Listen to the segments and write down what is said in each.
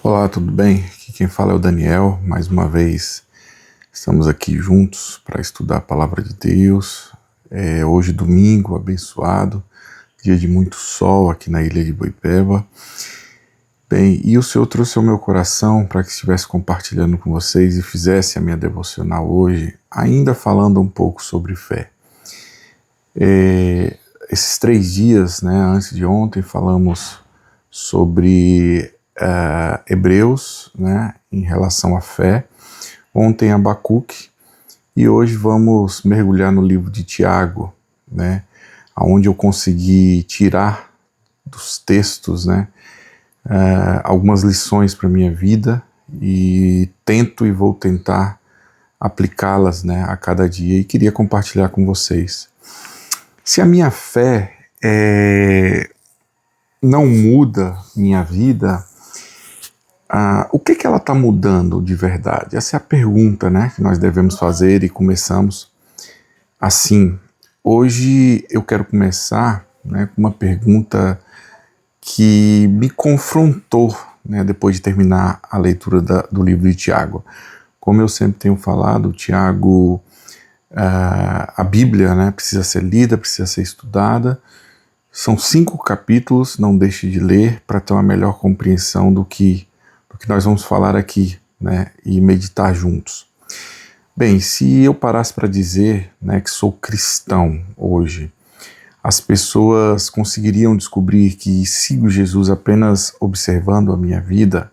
Olá, tudo bem? Aqui quem fala é o Daniel. Mais uma vez estamos aqui juntos para estudar a Palavra de Deus. Hoje domingo, abençoado, dia de muito sol aqui na ilha de Boipeba. Bem, e o Senhor trouxe ao meu coração para que estivesse compartilhando com vocês e fizesse a minha devocional hoje, ainda falando um pouco sobre fé. Esses 3 dias, antes de ontem, falamos sobre Hebreus, em relação à fé. Ontem Abacuque, e hoje vamos mergulhar no livro de Tiago, onde eu consegui tirar dos textos, algumas lições para a minha vida e tento e vou tentar aplicá-las, a cada dia, e queria compartilhar com vocês. Se a minha fé não muda minha vida, o que ela está mudando de verdade? Essa é a pergunta, que nós devemos fazer, e começamos assim. Hoje eu quero começar com uma pergunta que me confrontou, depois de terminar a leitura do livro de Tiago. Como eu sempre tenho falado, Tiago, a Bíblia precisa ser lida, precisa ser estudada. São 5 capítulos, não deixe de ler para ter uma melhor compreensão do que nós vamos falar aqui, e meditar juntos. Bem, se eu parasse para dizer que sou cristão hoje, as pessoas conseguiriam descobrir que sigo Jesus apenas observando a minha vida,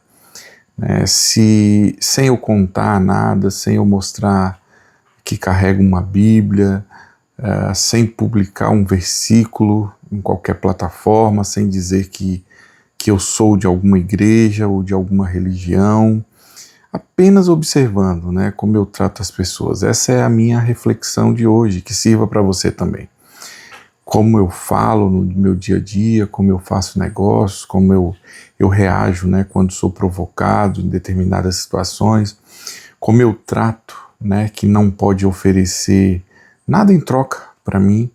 sem eu contar nada, sem eu mostrar que carrego uma Bíblia, sem publicar um versículo em qualquer plataforma, sem dizer que eu sou de alguma igreja ou de alguma religião, apenas observando como eu trato as pessoas. Essa é a minha reflexão de hoje, que sirva para você também. Como eu falo no meu dia a dia, como eu faço negócios, como eu reajo quando sou provocado em determinadas situações, como eu trato que não pode oferecer nada em troca para mim,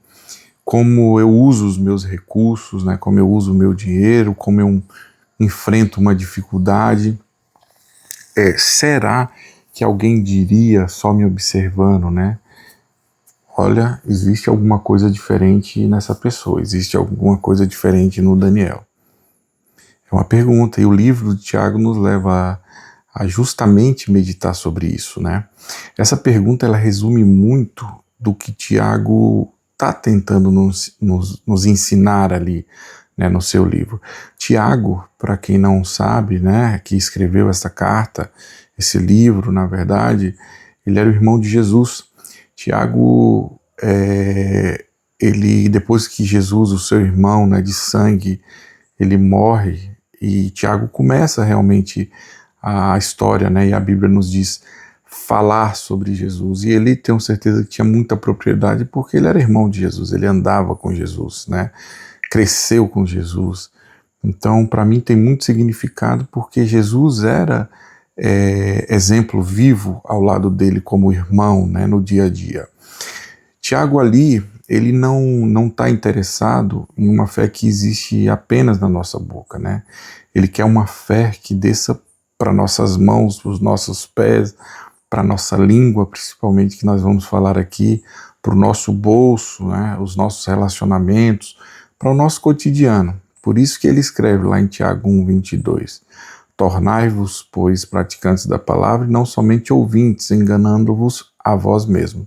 como eu uso os meus recursos, como eu uso o meu dinheiro, como eu enfrento uma dificuldade. Será que alguém diria, só me observando, olha, existe alguma coisa diferente nessa pessoa, existe alguma coisa diferente no Daniel? É uma pergunta, e o livro de Tiago nos leva a justamente meditar sobre isso, Essa pergunta, ela resume muito do que Tiago está tentando nos ensinar ali, no seu livro. Tiago, para quem não sabe, que escreveu essa carta, esse livro, na verdade, ele era o irmão de Jesus. Tiago, ele, depois que Jesus, o seu irmão de sangue, ele morre, e Tiago começa realmente a história, e a Bíblia nos diz falar sobre Jesus, e ele, tenho certeza que tinha muita propriedade, porque ele era irmão de Jesus, ele andava com Jesus, cresceu com Jesus. Então, para mim tem muito significado, porque Jesus era exemplo vivo ao lado dele como irmão, no dia a dia. Tiago ali, ele não está interessado em uma fé que existe apenas na nossa boca, Ele quer uma fé que desça para nossas mãos, para os nossos pés, para a nossa língua, principalmente, que nós vamos falar aqui, para o nosso bolso, os nossos relacionamentos, para o nosso cotidiano. Por isso que ele escreve lá em Tiago 1:22, tornai-vos, pois, praticantes da palavra, e não somente ouvintes, enganando-vos a vós mesmos.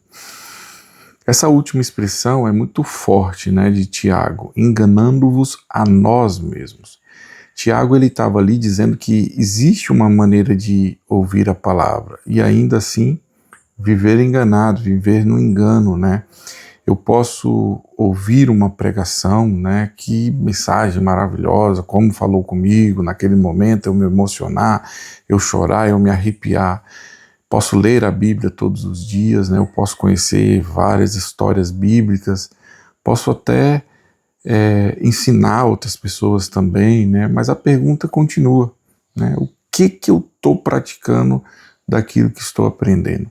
Essa última expressão é muito forte, de Tiago, enganando-vos a nós mesmos. Tiago, ele estava ali dizendo que existe uma maneira de ouvir a palavra e ainda assim viver enganado, viver no engano, Eu posso ouvir uma pregação, que mensagem maravilhosa, como falou comigo naquele momento, eu me emocionar, eu chorar, eu me arrepiar. Posso ler a Bíblia todos os dias, eu posso conhecer várias histórias bíblicas, posso até ensinar outras pessoas também, mas a pergunta continua, o que eu estou praticando daquilo que estou aprendendo?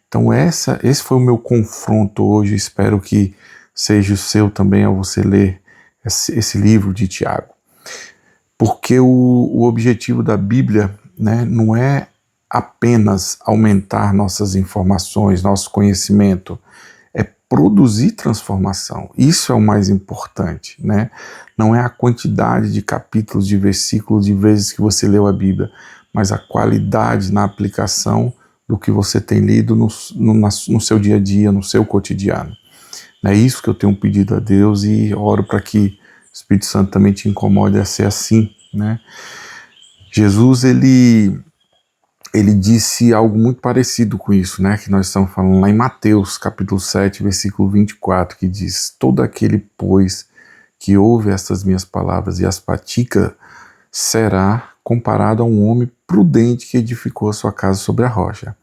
Então esse foi o meu confronto hoje, espero que seja o seu também ao você ler esse livro de Tiago. Porque o objetivo da Bíblia né, não é apenas aumentar nossas informações, nosso conhecimento, é produzir transformação. Isso é o mais importante, né? Não é a quantidade de capítulos, de versículos, de vezes que você leu a Bíblia, mas a qualidade na aplicação do que você tem lido no seu dia a dia, no seu cotidiano. É isso que eu tenho pedido a Deus e oro para que o Espírito Santo também te incomode a ser assim, né? Jesus, ele disse algo muito parecido com isso, né? Que nós estamos falando lá em Mateus, capítulo 7, versículo 24, que diz: todo aquele, pois, que ouve estas minhas palavras e as pratica, será comparado a um homem prudente que edificou a sua casa sobre a rocha.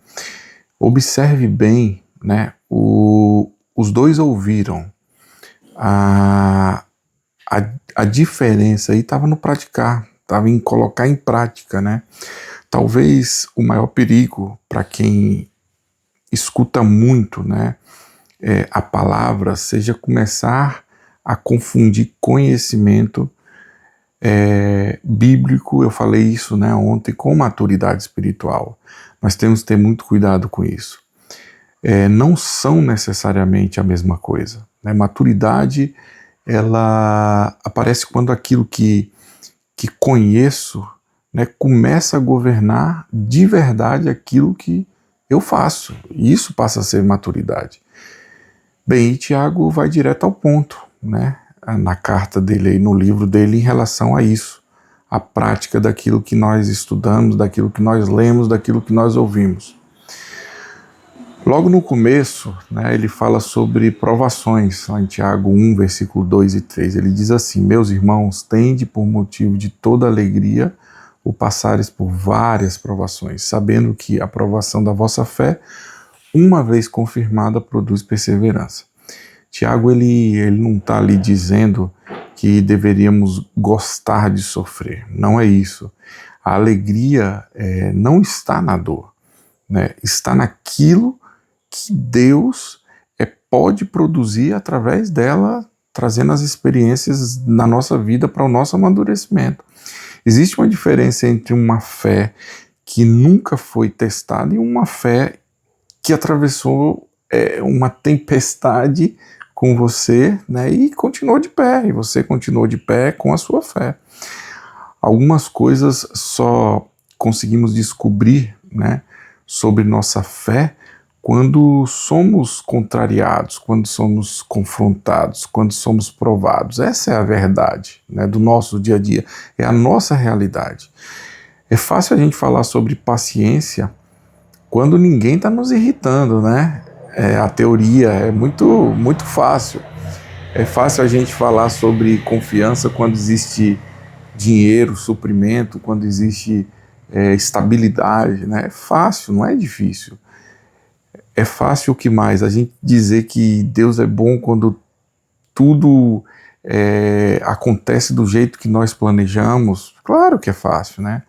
Observe bem, né? Os dois ouviram. A diferença aí estava no praticar, estava em colocar em prática, né? Talvez o maior perigo para quem escuta muito, né, a palavra, seja começar a confundir conhecimento bíblico, eu falei isso, né, ontem, com maturidade espiritual. Nós temos que ter muito cuidado com isso. Não são necessariamente a mesma coisa, né? Maturidade, ela aparece quando aquilo que conheço, né, começa a governar de verdade aquilo que eu faço. E isso passa a ser maturidade. Bem, e Tiago vai direto ao ponto, né, na carta dele, aí, no livro dele, em relação a isso. A prática daquilo que nós estudamos, daquilo que nós lemos, daquilo que nós ouvimos. Logo no começo, né, ele fala sobre provações, lá em Tiago 1, versículo 2 e 3. Ele diz assim: meus irmãos, tende por motivo de toda alegria o passares por várias provações, sabendo que a provação da vossa fé, uma vez confirmada, produz perseverança. Tiago, ele não está ali dizendo que deveríamos gostar de sofrer, não é isso. A alegria não está na dor, né? Está naquilo que Deus pode produzir através dela, trazendo as experiências na nossa vida para o nosso amadurecimento. Existe uma diferença entre uma fé que nunca foi testada e uma fé que atravessou uma tempestade com você, né, e continuou de pé, e você continuou de pé com a sua fé. Algumas coisas só conseguimos descobrir, né, sobre nossa fé quando somos contrariados, quando somos confrontados, quando somos provados. Essa é a verdade, né, do nosso dia a dia, é a nossa realidade. É fácil a gente falar sobre paciência quando ninguém está nos irritando, né? A teoria é muito fácil. É fácil a gente falar sobre confiança quando existe dinheiro, suprimento, quando existe estabilidade, né? É fácil, não é difícil. É fácil o que mais? A gente dizer que Deus é bom quando tudo acontece do jeito que nós planejamos. Claro que é fácil, né?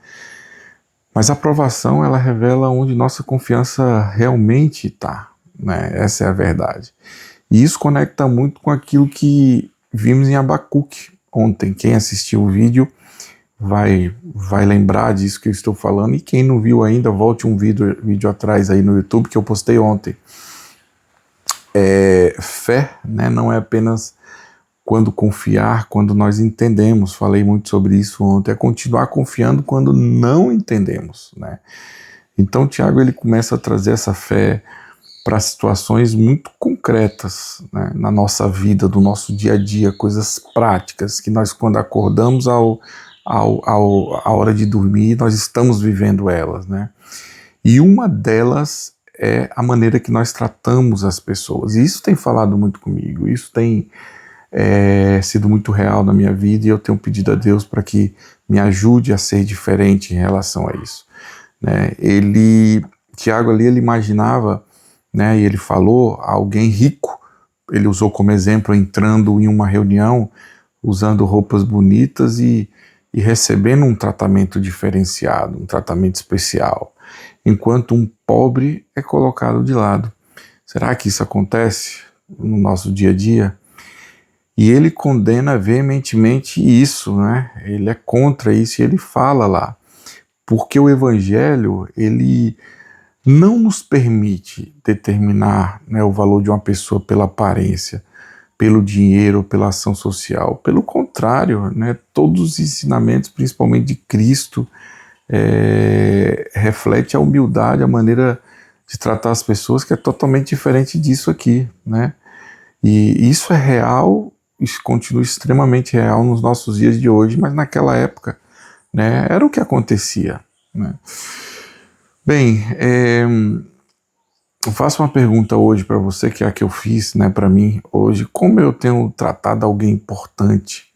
Mas a provação, ela revela onde nossa confiança realmente está, né? Essa é a verdade. E isso conecta muito com aquilo que vimos em Abacuque ontem. Quem assistiu o vídeo vai lembrar disso que eu estou falando, e quem não viu ainda, volte um vídeo atrás aí no YouTube que eu postei ontem. Fé, né, não é apenas quando confiar, quando nós entendemos, falei muito sobre isso ontem, é continuar confiando quando não entendemos, né? Então Tiago, ele começa a trazer essa fé para situações muito concretas, né, na nossa vida, do nosso dia a dia, coisas práticas, que nós, quando acordamos a hora de dormir, nós estamos vivendo elas, né? E uma delas é a maneira que nós tratamos as pessoas. E isso tem falado muito comigo, isso tem sido muito real na minha vida, e eu tenho pedido a Deus para que me ajude a ser diferente em relação a isso, né? Tiago ali, ele imaginava, né, e ele falou, alguém rico, ele usou como exemplo entrando em uma reunião, usando roupas bonitas e recebendo um tratamento diferenciado, um tratamento especial, enquanto um pobre é colocado de lado. Será que isso acontece no nosso dia a dia? E ele condena veementemente isso, né? Ele é contra isso, e ele fala lá: porque o Evangelho, ele não nos permite determinar, né, o valor de uma pessoa pela aparência, pelo dinheiro, pela ação social. Pelo contrário, né, todos os ensinamentos, principalmente de Cristo, reflete a humildade, a maneira de tratar as pessoas, que é totalmente diferente disso aqui, né? E isso é real, isso continua extremamente real nos nossos dias de hoje, mas naquela época, né, era o que acontecia, né? Bem, eu faço uma pergunta hoje para você, que é a que eu fiz, né, para mim hoje: como eu tenho tratado alguém importante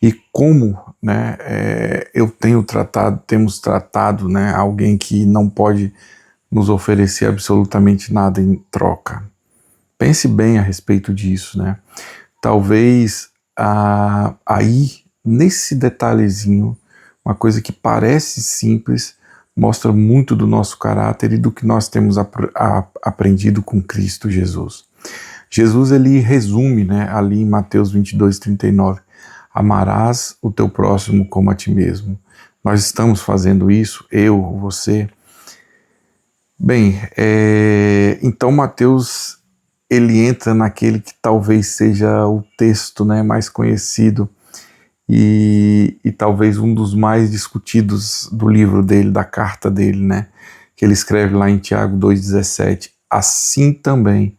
e como, né, temos tratado, né, alguém que não pode nos oferecer absolutamente nada em troca. Pense bem a respeito disso, né? Talvez aí, nesse detalhezinho, uma coisa que parece simples, mostra muito do nosso caráter e do que nós temos aprendido com Cristo Jesus. Jesus, ele resume, né, ali em Mateus 22:39, amarás o teu próximo como a ti mesmo. Nós estamos fazendo isso, eu, você. Bem, então Mateus, ele entra naquele que talvez seja o texto, né, mais conhecido e talvez um dos mais discutidos do livro dele, da carta dele, né, que ele escreve lá em Tiago 2,17, assim também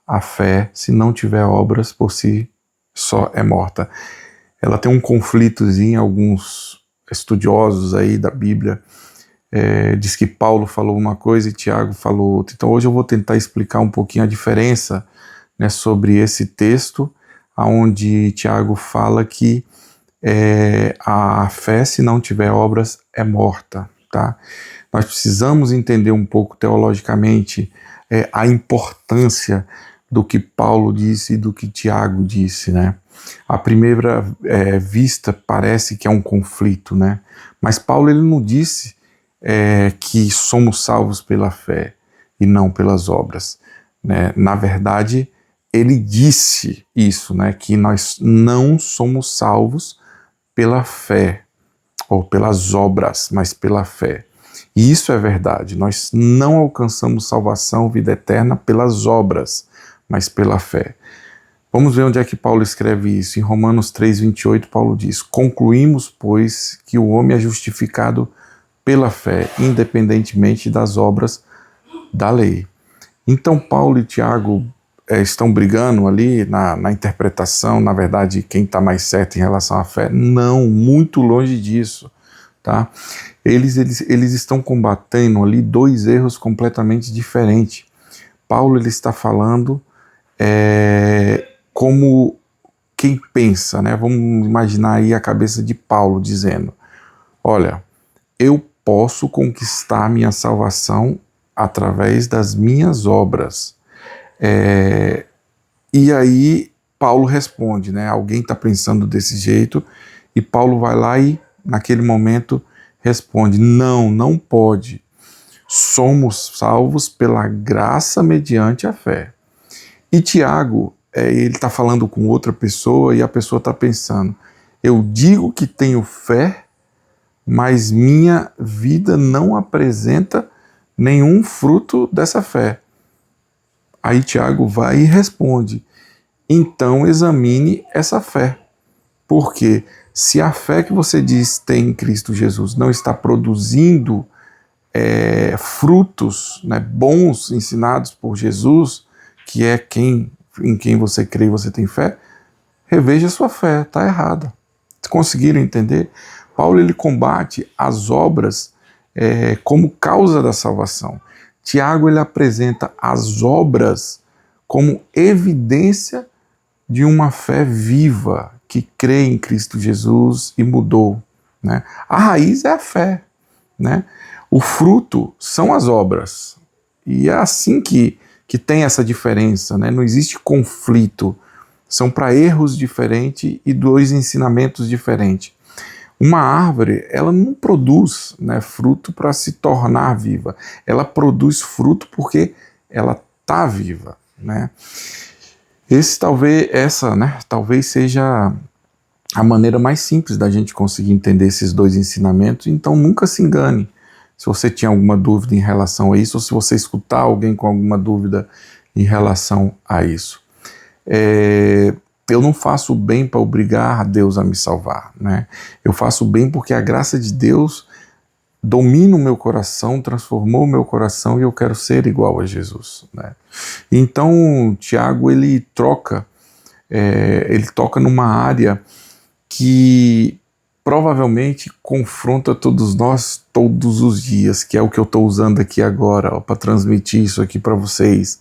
a fé, se não tiver obras, por si só é morta. Ela tem um conflitozinho, alguns estudiosos aí da Bíblia diz que Paulo falou uma coisa e Tiago falou outra. Então hoje eu vou tentar explicar um pouquinho a diferença, né, sobre esse texto, onde Tiago fala que a fé, se não tiver obras, é morta, tá? Nós precisamos entender um pouco teologicamente a importância do que Paulo disse e do que Tiago disse, né? À primeira vista parece que é um conflito, né? Mas Paulo, ele não disse que somos salvos pela fé e não pelas obras, né? Na verdade, ele disse isso, né? Que nós não somos salvos pela fé ou pelas obras, mas pela fé. E isso é verdade. Nós não alcançamos salvação, vida eterna, pelas obras, mas pela fé. Vamos ver onde é que Paulo escreve isso. Em Romanos 3:28, Paulo diz: concluímos, pois, que o homem é justificado pela fé, independentemente das obras da lei. Então Paulo e Tiago estão brigando ali na interpretação, na verdade, quem está mais certo em relação à fé? Não, muito longe disso, tá? Eles estão combatendo ali dois erros completamente diferentes. Paulo, ele está falando como quem pensa, né? Vamos imaginar aí a cabeça de Paulo dizendo: olha, eu posso conquistar minha salvação através das minhas obras. E aí Paulo responde, né? Alguém está pensando desse jeito e Paulo vai lá e naquele momento responde: não, não pode. Somos salvos pela graça mediante a fé. E Tiago, ele está falando com outra pessoa e a pessoa está pensando: eu digo que tenho fé, mas minha vida não apresenta nenhum fruto dessa fé. Aí Tiago vai e responde: então examine essa fé. Porque se a fé que você diz tem em Cristo Jesus não está produzindo frutos, né, bons ensinados por Jesus, que é em quem você crê e você tem fé, reveja sua fé, está errada. Conseguiram entender? Paulo, ele combate as obras como causa da salvação. Tiago, ele apresenta as obras como evidência de uma fé viva, que crê em Cristo Jesus e mudou, né? A raiz é a fé, né? O fruto são as obras. E é assim que tem essa diferença, né? Não existe conflito. São para erros diferentes e dois ensinamentos diferentes. Uma árvore, ela não produz, né, fruto para se tornar viva. Ela produz fruto porque ela está viva, né? Talvez seja a maneira mais simples da gente conseguir entender esses dois ensinamentos. Então nunca se engane. Se você tinha alguma dúvida em relação a isso, ou se você escutar alguém com alguma dúvida em relação a isso. Eu não faço o bem para obrigar a Deus a me salvar, né? Eu faço o bem porque a graça de Deus domina o meu coração, transformou o meu coração e eu quero ser igual a Jesus, né? Então, Tiago, ele toca numa área que provavelmente confronta todos nós todos os dias, que é o que eu estou usando aqui agora para transmitir isso aqui para vocês,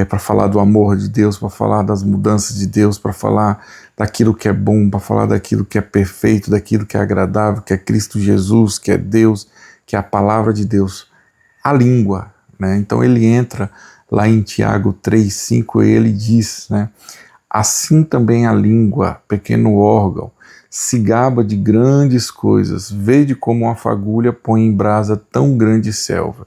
para falar do amor de Deus, para falar das mudanças de Deus, para falar daquilo que é bom, para falar daquilo que é perfeito, daquilo que é agradável, que é Cristo Jesus, que é Deus, que é a palavra de Deus, a língua, né? Então ele entra lá em Tiago 3:5 e ele diz, né? Assim também a língua, pequeno órgão, se gaba de grandes coisas, vede como uma fagulha põe em brasa tão grande selva.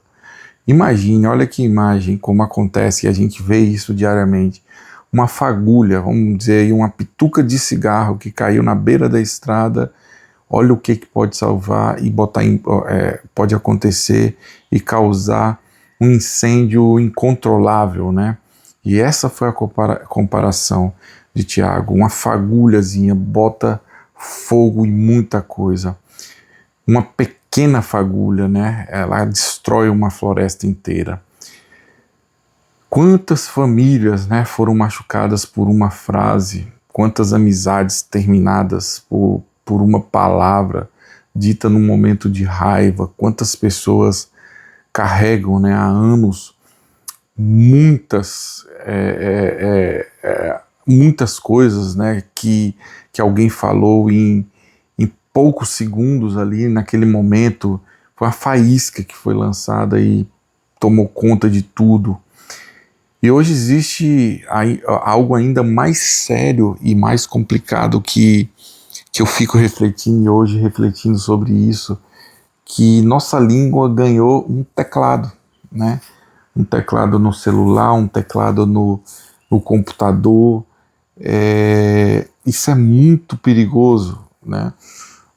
Imagine, olha que imagem, como acontece, e a gente vê isso diariamente. Uma fagulha, vamos dizer aí, uma pituca de cigarro que caiu na beira da estrada, olha o que pode salvar e pode acontecer e causar um incêndio incontrolável, né? E essa foi a comparação de Tiago. Uma fagulhazinha bota fogo em muita coisa. Uma pequena fagulha, né? Ela destrói uma floresta inteira. Quantas famílias, né, foram machucadas por uma frase? Quantas amizades terminadas por uma palavra dita num momento de raiva? Quantas pessoas carregam, né, há anos muitas coisas, né, que alguém falou em poucos segundos ali, naquele momento, foi uma faísca que foi lançada e tomou conta de tudo. E hoje existe algo ainda mais sério e mais complicado que eu fico refletindo, e hoje refletindo sobre isso, que nossa língua ganhou um teclado, né? Um teclado no celular, um teclado no computador. Isso é muito perigoso, né?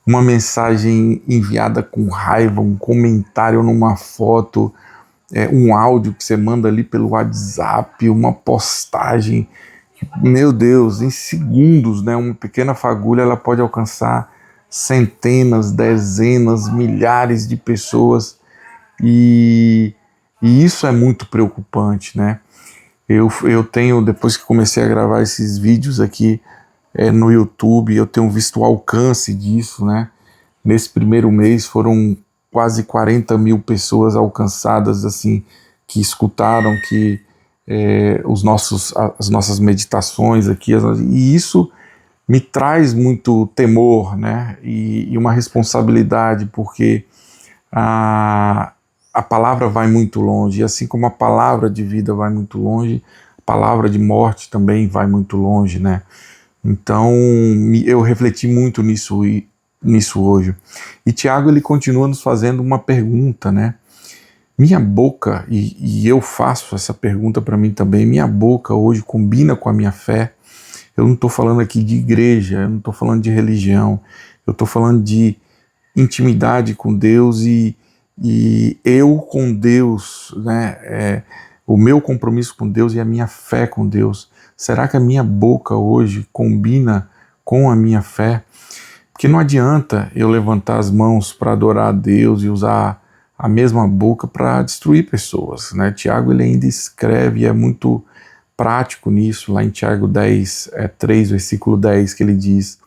Uma mensagem enviada com raiva, um comentário numa foto, um áudio que você manda ali pelo WhatsApp, uma postagem, meu Deus, em segundos, né? Uma pequena fagulha ela pode alcançar centenas, dezenas, milhares de pessoas e isso é muito preocupante, né? Eu tenho, depois que comecei a gravar esses vídeos aqui no YouTube, eu tenho visto o alcance disso, né? Nesse primeiro mês foram quase 40 mil pessoas alcançadas, assim, que escutaram as nossas meditações aqui, e isso me traz muito temor, né? E uma responsabilidade, porque a palavra vai muito longe, e assim como a palavra de vida vai muito longe, a palavra de morte também vai muito longe, né? Então eu refleti muito nisso hoje. E Tiago, ele continua nos fazendo uma pergunta, né? Minha boca, e eu faço essa pergunta para mim também, minha boca hoje combina com a minha fé? Eu não estou falando aqui de igreja, eu não estou falando de religião, eu estou falando de intimidade com Deus e eu com Deus, né? O meu compromisso com Deus e a minha fé com Deus. Será que a minha boca hoje combina com a minha fé? Porque não adianta eu levantar as mãos para adorar a Deus e usar a mesma boca para destruir pessoas, né? Tiago, ele ainda escreve e é muito prático nisso, lá em Tiago 3, versículo 10, que ele diz: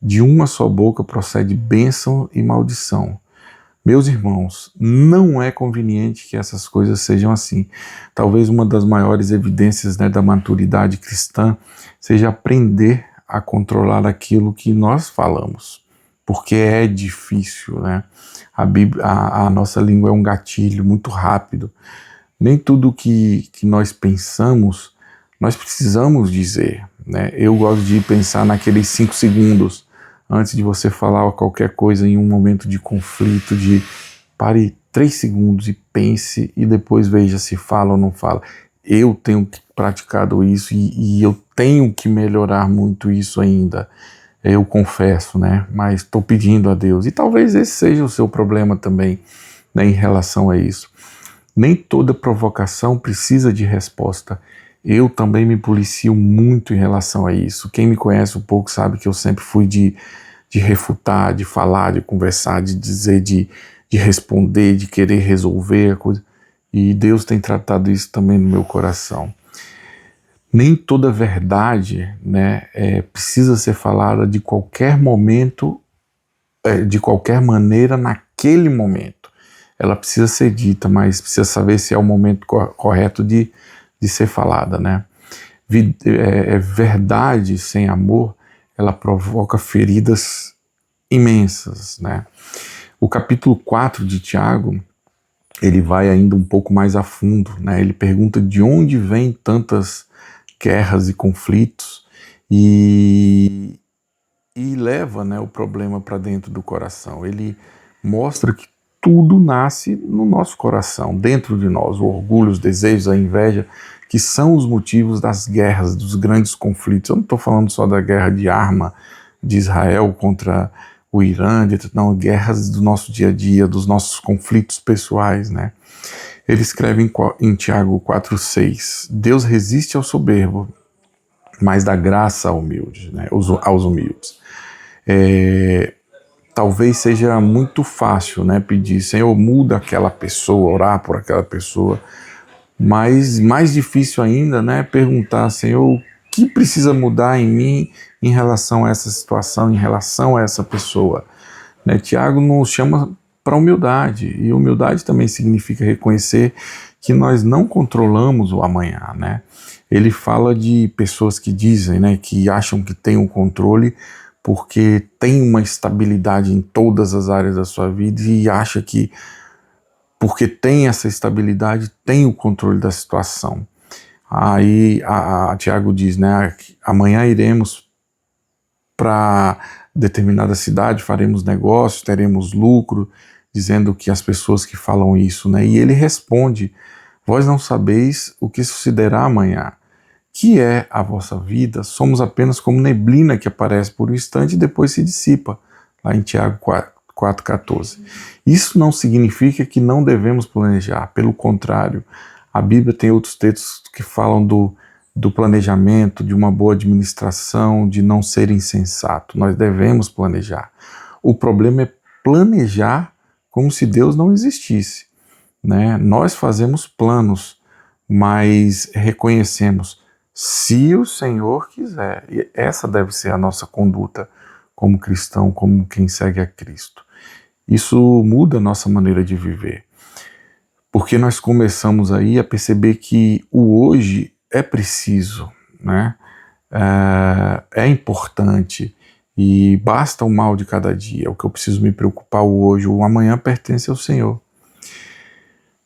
de uma só boca procede bênção e maldição. Meus irmãos, não é conveniente que essas coisas sejam assim. Talvez uma das maiores evidências, né, da maturidade cristã seja aprender a controlar aquilo que nós falamos, porque é difícil, né? A nossa língua é um gatilho muito rápido. Nem tudo que nós pensamos, nós precisamos dizer, né? Eu gosto de pensar naqueles 5 segundos antes de você falar qualquer coisa em um momento de conflito, de pare 3 segundos e pense e depois veja se fala ou não fala. Eu tenho praticado isso e eu tenho que melhorar muito isso ainda. eu confesso, né? Mas estou pedindo a Deus. E talvez esse seja o seu problema também, né, em relação a isso. Nem toda provocação precisa de resposta. Eu também me policio muito em relação a isso. Quem me conhece um pouco sabe que eu sempre fui de refutar, de falar, de conversar, de dizer, de responder, de querer resolver a coisa. E Deus tem tratado isso também no meu coração. Nem toda verdade, né, precisa ser falada de qualquer momento, de qualquer maneira, naquele momento. Ela precisa ser dita, mas precisa saber se é o momento correto de ser falada, né? Verdade sem amor, ela provoca feridas imensas, né? O capítulo 4 de Tiago, ele vai ainda um pouco mais a fundo, né? Ele pergunta de onde vêm tantas guerras e conflitos e leva, né, o problema para dentro do coração. Ele mostra que tudo nasce no nosso coração, dentro de nós, o orgulho, os desejos, a inveja, que são os motivos das guerras, dos grandes conflitos. Eu não estou falando só da guerra de arma de Israel contra o Irã, não, guerras do nosso dia a dia, dos nossos conflitos pessoais, né? Ele escreve em Tiago 4,6, Deus resiste ao soberbo, mas dá graça ao humilde, né, aos humildes. Talvez seja muito fácil, né, pedir, Senhor, muda aquela pessoa, orar por aquela pessoa, mas mais difícil ainda, né, perguntar, Senhor, o que precisa mudar em mim em relação a essa situação, em relação a essa pessoa, né? Tiago nos chama para humildade, e humildade também significa reconhecer que nós não controlamos o amanhã, né? Ele fala de pessoas que dizem, né, que acham que têm um controle porque tem uma estabilidade em todas as áreas da sua vida e acha que porque tem essa estabilidade, tem o controle da situação. Aí a Tiago diz, né, amanhã iremos para determinada cidade, faremos negócios, teremos lucro, dizendo que as pessoas que falam isso, né? E ele responde, vós não sabeis o que sucederá amanhã, que é a vossa vida, somos apenas como neblina que aparece por um instante e depois se dissipa, lá em Tiago 4,14. Isso não significa que não devemos planejar, pelo contrário, a Bíblia tem outros textos que falam do planejamento, de uma boa administração, de não ser insensato. Nós devemos planejar. O problema é planejar como se Deus não existisse, né? Nós fazemos planos, mas reconhecemos, se o Senhor quiser. E essa deve ser a nossa conduta como cristão, como quem segue a Cristo. Isso muda a nossa maneira de viver, porque nós começamos aí a perceber que o hoje é preciso, né? É importante e basta o mal de cada dia. O que eu preciso me preocupar o hoje, o amanhã pertence ao Senhor.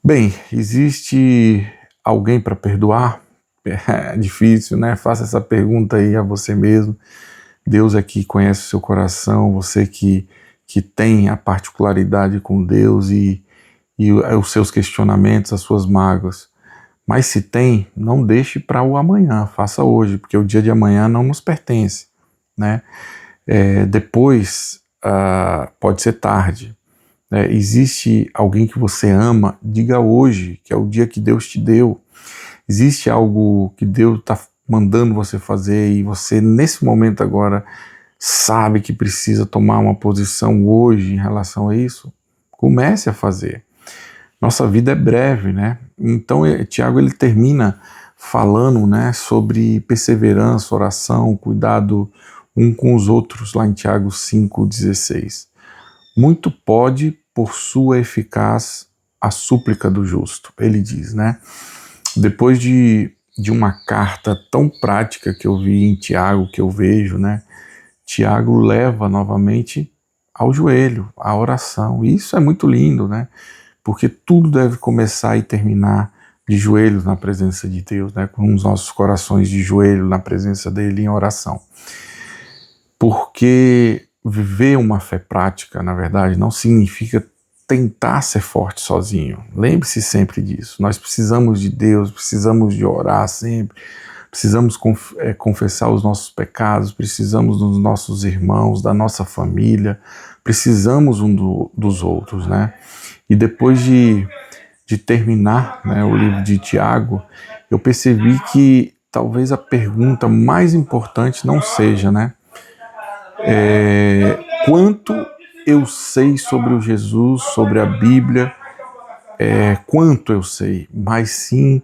Bem, existe alguém para perdoar? É difícil, né? Faça essa pergunta aí a você mesmo. Deus é que conhece o seu coração, você que tem a particularidade com Deus e os seus questionamentos, as suas mágoas. Mas se tem, não deixe para o amanhã, faça hoje, porque o dia de amanhã não nos pertence, né? Depois pode ser tarde. Existe alguém que você ama, diga hoje, que é o dia que Deus te deu. Existe algo que Deus está mandando você fazer e você, nesse momento agora, sabe que precisa tomar uma posição hoje em relação a isso? Comece a fazer. Nossa vida é breve, né? Então, Tiago, ele termina falando, né, sobre perseverança, oração, cuidado um com os outros, lá em Tiago 5,16. Muito pode, por sua eficaz, a súplica do justo. Ele diz, né? Depois de uma carta tão prática que eu vi em Tiago, que eu vejo, né? Tiago leva novamente ao joelho, à oração. E isso é muito lindo, né? Porque tudo deve começar e terminar de joelhos na presença de Deus, né? Com os nossos corações de joelho na presença dele em oração. Porque viver uma fé prática, na verdade, não significa tentar ser forte sozinho. Lembre-se sempre disso. Nós precisamos de Deus, precisamos de orar sempre, precisamos confessar os nossos pecados, precisamos dos nossos irmãos, da nossa família, precisamos dos outros, né? E depois de terminar, né, o livro de Tiago, eu percebi que talvez a pergunta mais importante não seja, né, quanto eu sei sobre o Jesus, sobre a Bíblia, quanto eu sei, mas sim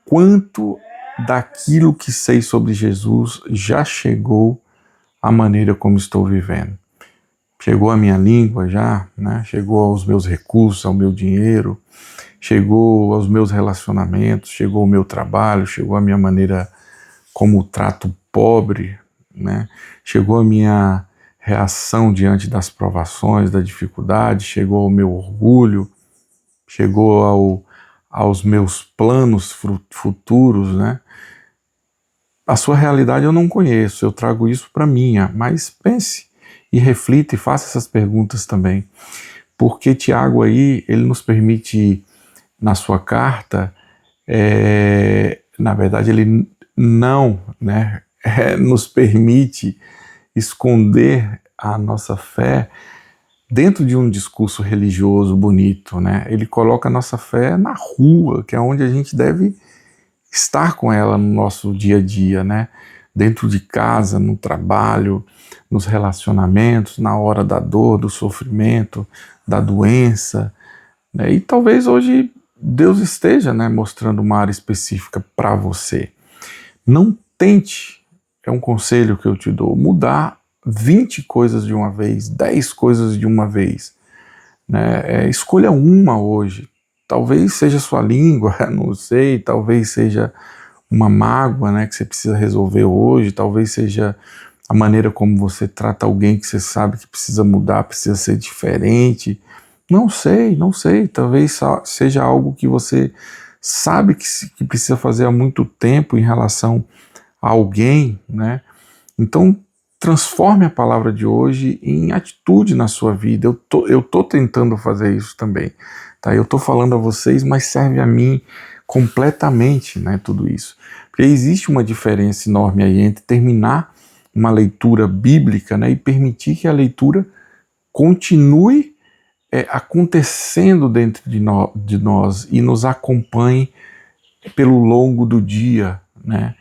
quanto daquilo que sei sobre Jesus já chegou à maneira como estou vivendo. Chegou à minha língua já, né? Chegou aos meus recursos, ao meu dinheiro, chegou aos meus relacionamentos, chegou ao meu trabalho, chegou à minha maneira como trato o pobre, né? Chegou à minha reação diante das provações, da dificuldade, chegou ao meu orgulho, chegou aos meus planos futuros, né? A sua realidade eu não conheço, eu trago isso para minha, mas pense e reflita e faça essas perguntas também, porque Tiago aí, ele nos permite, na sua carta, na verdade ele não, né, nos permite esconder a nossa fé dentro de um discurso religioso bonito, né? Ele coloca a nossa fé na rua, que é onde a gente deve estar com ela no nosso dia a dia, né? Dentro de casa, no trabalho, nos relacionamentos, na hora da dor, do sofrimento, da doença, né? E talvez hoje Deus esteja, né, mostrando uma área específica para você. Não tente, é um conselho que eu te dou, mudar 20 coisas de uma vez, 10 coisas de uma vez, né? Escolha uma hoje. Talvez seja sua língua, não sei, talvez seja uma mágoa, né, que você precisa resolver hoje, talvez seja a maneira como você trata alguém que você sabe que precisa mudar, precisa ser diferente. Não sei, talvez seja algo que você sabe que precisa fazer há muito tempo em relação a alguém, né? Então, transforme a palavra de hoje em atitude na sua vida. Eu tô tentando fazer isso também, tá? Eu tô falando a vocês, mas serve a mim completamente, né, tudo isso. Porque existe uma diferença enorme aí entre terminar uma leitura bíblica, né, e permitir que a leitura continue acontecendo dentro de nós e nos acompanhe pelo longo do dia, né?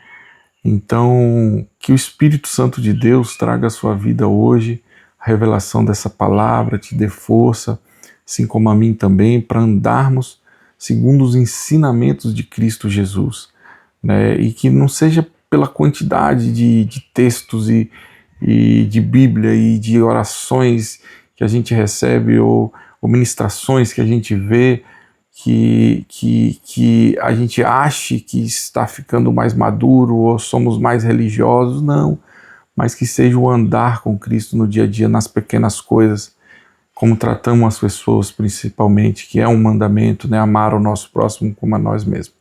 Então, que o Espírito Santo de Deus traga à sua vida hoje a revelação dessa palavra, te dê força, assim como a mim também, para andarmos segundo os ensinamentos de Cristo Jesus, né? E que não seja pela quantidade de textos e de Bíblia e de orações que a gente recebe ou ministrações que a gente vê, que a gente ache que está ficando mais maduro ou somos mais religiosos, não, mas que seja o andar com Cristo no dia a dia, nas pequenas coisas, como tratamos as pessoas principalmente, que é um mandamento, né, amar o nosso próximo como a nós mesmos.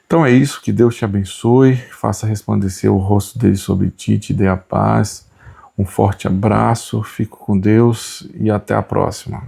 Então é isso, que Deus te abençoe, faça resplandecer o rosto dele sobre ti, te dê a paz, um forte abraço, fico com Deus e até a próxima.